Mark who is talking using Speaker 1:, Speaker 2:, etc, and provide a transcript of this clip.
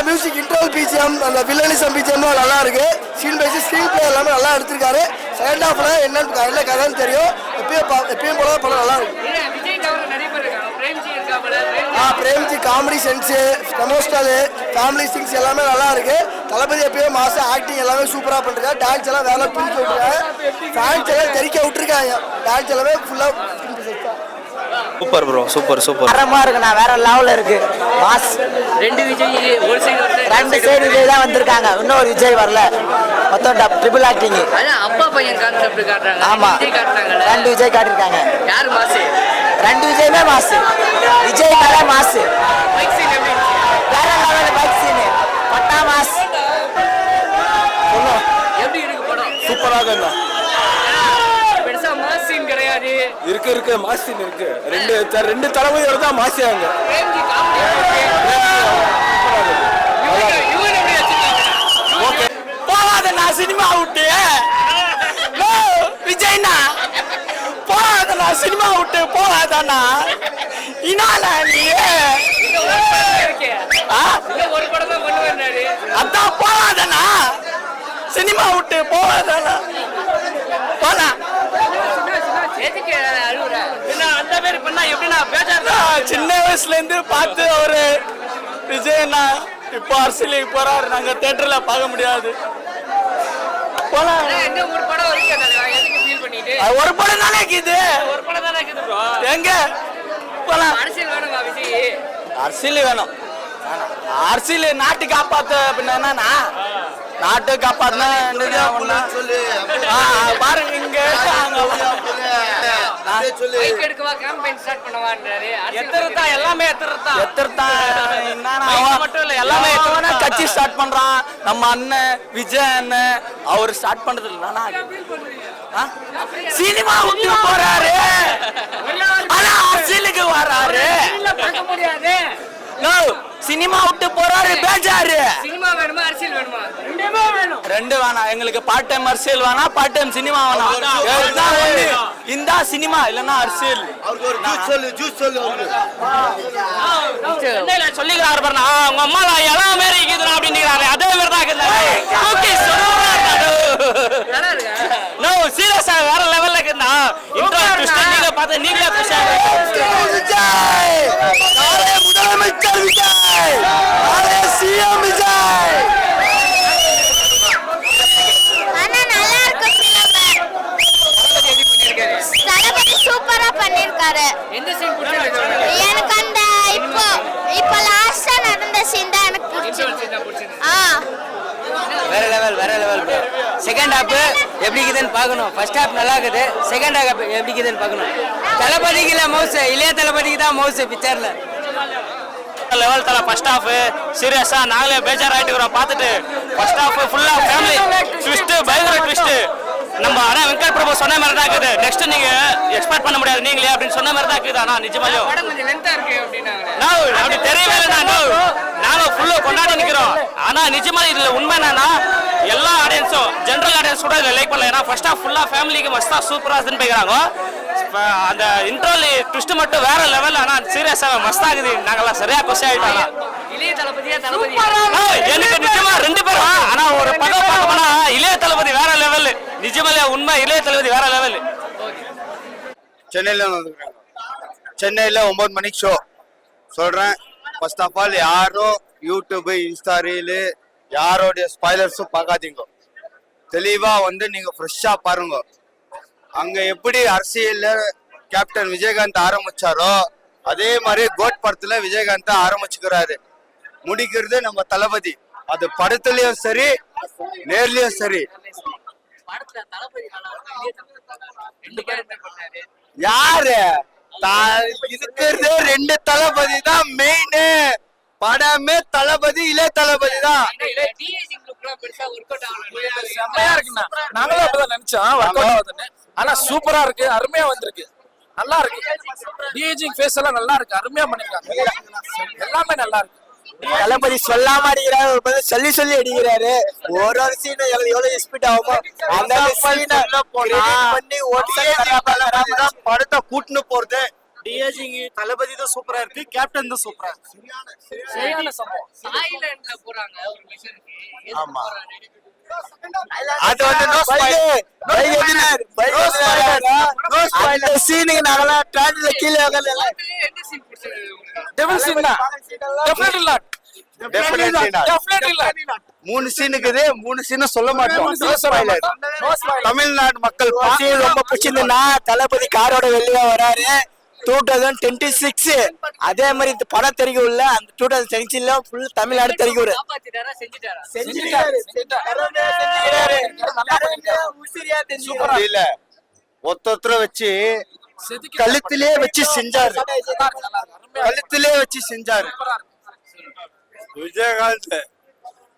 Speaker 1: Music இன்ட்ரோல் BGM அந்த villainism பிஜிஎம்லாம் நல்லா இருக்கு. சீன் பை ஸ்க்ரீன் பிளே எல்லாமே நல்லா எடுத்திருக்காரு. செகண்ட் ஹாஃப்ல என்ன கதைன்னு தெரியும். எப்பயும் போல படம் நல்லா இருக்கு. Premji comedy sense emotional family things எல்லாமே நல்லா இருக்கு. தளபதி எப்பயும் மாசம் ஆக்டிங் எல்லாமே சூப்பராக பண்ணிருக்காரு. டான்ஸ் எல்லாம் வேலை பிடிச்சி விட்டுருக்காங்க. ஃபேன்ஸ் எல்லாம் தெரிக்க விட்டுருக்காங்க. டான்ஸ் எல்லாமே ஃபுல்லாக
Speaker 2: சூப்பர் ப்ரோ, சூப்பர் சூப்பர்.
Speaker 3: தரமா இருக்குண்ணா, வேற லெவல்ல இருக்கு. மாஸ்.
Speaker 4: ரெண்டு விஜய் ஒரு
Speaker 3: சைடு விஜய் தான் வந்திருக்காங்க, இன்னொரு விஜய் வரல. மொத்தம் ட்ரிபிள் ஆக்டிங்.
Speaker 4: அதான் அப்பா பையன் கான்செப்ட் காட்டுறாங்க.
Speaker 3: ஆமா,
Speaker 4: விஜய் காட்டுறாங்க.
Speaker 3: ரெண்டு விஜய் காட்டிருக்காங்க.
Speaker 4: யார் மாஸ்?
Speaker 3: ரெண்டு விஜய்மே மாஸ். விஜய் மேல மாஸ்.
Speaker 4: பைக் சீன் எப்படி
Speaker 3: வேற லெவல் பைக் சீன். பட்டா மாஸ்.
Speaker 4: எப்படி இருக்கு படம்?
Speaker 2: சூப்பராக இருந்தா
Speaker 4: பெருசா மாஸ் சீன் கிடையாது.
Speaker 2: இருக்கு மாஸ் சீன் இருக்கு. ரெண்டு தளபதியோட தான் மாசியாங்க.
Speaker 4: பிரேம்ஜி காமெடி யுவன் எப்படி வச்சிருக்காங்க?
Speaker 3: போகாதண்ணா சினிமா விட்டு. விஜய்னா போகாதண்ணா சினிமா விட்டு போகாதண்ணா. இனால நீ
Speaker 4: ஒரு படம் தான் பண்ணுவாரு.
Speaker 3: அதான் போகாதண்ணா சினிமா விட்டு போகாதண்ணா. போனா
Speaker 4: அந்த மாதிரி பண்ணா எப்படின்னா பேசாத.
Speaker 3: சின்ன வயசுல இருந்து பார்த்து அவரு விஜய்னா இப்போ அரசியலுக்கு போறாரு. நாங்க தியேட்டர்ல பார்க்க முடியாது. போலாம்.
Speaker 4: ஒரு படம் பண்ணிட்டு
Speaker 3: ஒரு படம் தானே இருக்குது.
Speaker 4: ஒரு படம் தானே இருக்குது ப்ரோ.
Speaker 3: எங்க போலாம்?
Speaker 4: அரசியல் வேணுமா விஜய்?
Speaker 3: அரசியல் வேணும். அரசியல் நாட்டு காப்பாத்து அப்படின்னா நாட்டு காப்பாத்தினா பாருங்க இங்க
Speaker 4: எடுக்கவா கேம்பெயின் ஸ்டார்ட் பண்ணவான்றாரு.
Speaker 3: எல்லாமே மட்டும் இல்ல, எல்லாமே கட்சி ஸ்டார்ட் பண்றான். நம்ம அண்ணன் விஜய் அண்ணன் அவர் ஸ்டார்ட் பண்றது இல்ல. சினிமா விட்டு போறாரு, ஆனா அரசியலுக்கு வராரு. சினிமா விட்டு போறாரு, பேஜாரு.
Speaker 4: சினிமா வேணுமா அரசியல் வேணுமா? ரெண்டுமே வேணும்.
Speaker 3: ரெண்டு வேணாம் எங்களுக்கு. பார்ட் டைம் அரசியல் வேணாம், பார்ட் டைம் சினிமா வேணாம். இந்த சினிமா இல்லன்னா அரசியல். சொல்லிக்கிறாரு பாருங்க, உங்க அம்மா எல்லாம் மாரி இருக்குது அப்படின்னுறாரு. அதே மாதிரி தான் சீரியஸா வேற லெவல்ல இருக்குதா. நீங்க பார்த்து நீங்களே முதலமைச்சர் விஜய், சிஎம் விஜய்.
Speaker 5: சூப்பரா பண்ணிருக்காரு.
Speaker 4: எந்த சீன் பிடிச்சது?
Speaker 5: எனக்கு அந்த இப்போ லாஸ்டா நடந்த சீன் தான் எனக்கு பிடிச்சது.
Speaker 3: வேற லெவல். செகண்ட் ஹாப் எப்படி இருக்குதுன்னு பார்க்கணும். ஃபர்ஸ்ட் ஹாப் நல்லா இருக்குது, செகண்ட் ஹாப் எப்படி இருக்குதுன்னு பார்க்கணும். தளபதிக்கு இல்ல மவுஸ், இளைய தளபதிக்கு தான் மவுஸ் பிக்சர்ல. லெவல் தலை ஃபர்ஸ்ட் ஹாஃப் சீரியஸா நாங்களே பேஜாராயிட்டு இருக்கிறோம் பார்த்துட்டு. ஃபர்ஸ்ட் ஹாஃப் ஃபுல்லா ஃபேமிலி ட்விஸ்ட், பயங்கர ட்விஸ்ட். நம்ம ஆனா வெங்கட் பிரபு சொன்ன மாதிரி தான் இருக்குது. நெக்ஸ்ட் நீங்க எக்ஸ்பெக்ட் பண்ண முடியாது நீங்களே அப்படின்னு சொன்ன மாதிரி தான் இருக்குது. ஆனா நிஜமாலே
Speaker 4: படம் கொஞ்சம் லென்த்தா இருக்கு அப்படினாங்க.
Speaker 3: அப்படி தெரியவே இல்லை. நாங்க ஃபுல்லா கொண்டாடி நிக்கிறோம். ஆனா நிஜமா இதுல உண்மை என்னன்னா எல்லா ஆடியன்ஸும் ஜெனரல் ஆடியன்ஸ் கூட இதில் லைக் பண்ணல. ஏன்னா ஃபர்ஸ்ட் ஹாஃப் ஃபுல்லா ஃபேமிலிக்கு மஸ்தா சூப்பரா இருக்குன்னு போய்க்கிறாங்க. அந்த இன்ட்ரோல் ட்விஸ்ட் மட்டும் வேற லெவல். ஆனா சீரியஸா மஸ்தா இருக்குது. நாங்கெல்லாம் சரியா கொஸ்டி ஆயிட்டோம்.
Speaker 4: இளைய தளபதியா தளபதி
Speaker 3: எனக்கு நிஜமா ரெண்டு பேரும். ஆனா ஒரு படம் பார்க்க போனா இளைய தளபதி வேற லெவல். நிஜமாலே உண்மை, இளைய தளபதி வேற லெவல்.
Speaker 6: சென்னையில் 9 மணிக்கு ஷோ சொல்கிறேன். ஃபர்ஸ்ட் ஆஃப் ஆல் யாரும் யூடியூப் இன்ஸ்டா ரீலு யாரோடைய ஸ்பாய்லர்ஸும் பார்க்காதீங்க. தெளிவாக நீங்கள் ஃப்ரெஷ்ஷாக பாருங்க. அங்கே எப்படி அரசியலில் கேப்டன் விஜயகாந்த் ஆரம்பிச்சாரோ அதே மாதிரி கோட் படத்தில் விஜயகாந்த் ஆரம்பிச்சுக்கிறாரு. முடிக்கிறது நம்ம தளபதி. அது படத்துலயும் சரி நேர்லயும் சரி. யாரு இருக்கிறது? ரெண்டு தளபதி தான் மெயின். படமே தளபதி, இளைய தளபதி தான்.
Speaker 2: நாங்களும் அப்படிதான் நினைச்சோம். ஆனா சூப்பரா இருக்கு, அருமையா வந்திருக்கு, நல்லா இருக்கு. டிஏஜிங் ஃபேஸ் எல்லாம் நல்லா இருக்கு, அருமையா பண்ணிருக்காங்க. எல்லாமே நல்லா இருக்கு.
Speaker 3: தளபதி சொல்லாம அடிக்கிறாரு, சொல்லி சொல்லி அடிக்கிறாரு. ஒரு ஒரு சீன் எவ்வளவு ஸ்பீட் ஆகுமோ அந்த
Speaker 6: பண்ணி படத்தை கூட்டுன்னு போறது
Speaker 7: டிஏஜிங் தளபதி தான் சூப்பரா இருக்கு, கேப்டன் தான் சூப்பரா இருக்கு.
Speaker 2: சரியான சம்பவம்.
Speaker 4: தாய்லாந்துல போறாங்க ஒரு மிஷனுக்கு.
Speaker 7: ஆமா.
Speaker 6: அது வந்து நோ ஸ்பாயிலர். அந்த சீனுக்கு நாங்கலாம் ட்ராக்ல கீழ உட்கார்ந்து
Speaker 4: படத்துலயே எந்த சீன் பிடிச்சது உங்களுக்கு?
Speaker 2: டெவில் சீன் தான். Definitely not. Definitely not.
Speaker 6: 3 scene இருக்குது, 3 சீன் சொல்ல மாட்டோம்.
Speaker 2: மூணு scene சொல்ல மாட்டோம். No spoiler.
Speaker 6: தமிழ்நாடு மக்கள்
Speaker 1: ரொம்ப பிடிச்சிருந்தா தளபதி காரோட வெளியே வராரு 2026. அதே மாதிரி இந்த படம் தெரிவிக்க உள்ள அந்த 2026 ஃபுல் தமிழ்நாடு தெரிவிக்க விடு.
Speaker 4: காப்பாத்திட்டாரா செஞ்சுட்டாரா?
Speaker 2: செஞ்சுட்டாரு.
Speaker 6: சூப்பரா இல்ல. ஒருத்தர வச்சு
Speaker 2: செதுக்கி
Speaker 6: கழுத்திலே வச்சு செஞ்சாரு.
Speaker 2: நல்லா இருக்கு. அருமையா இருக்கு.
Speaker 6: கழுத்திலே வச்சு செஞ்சாரு.
Speaker 2: சூப்பரா இருக்கு.
Speaker 6: விஜயகாந்த்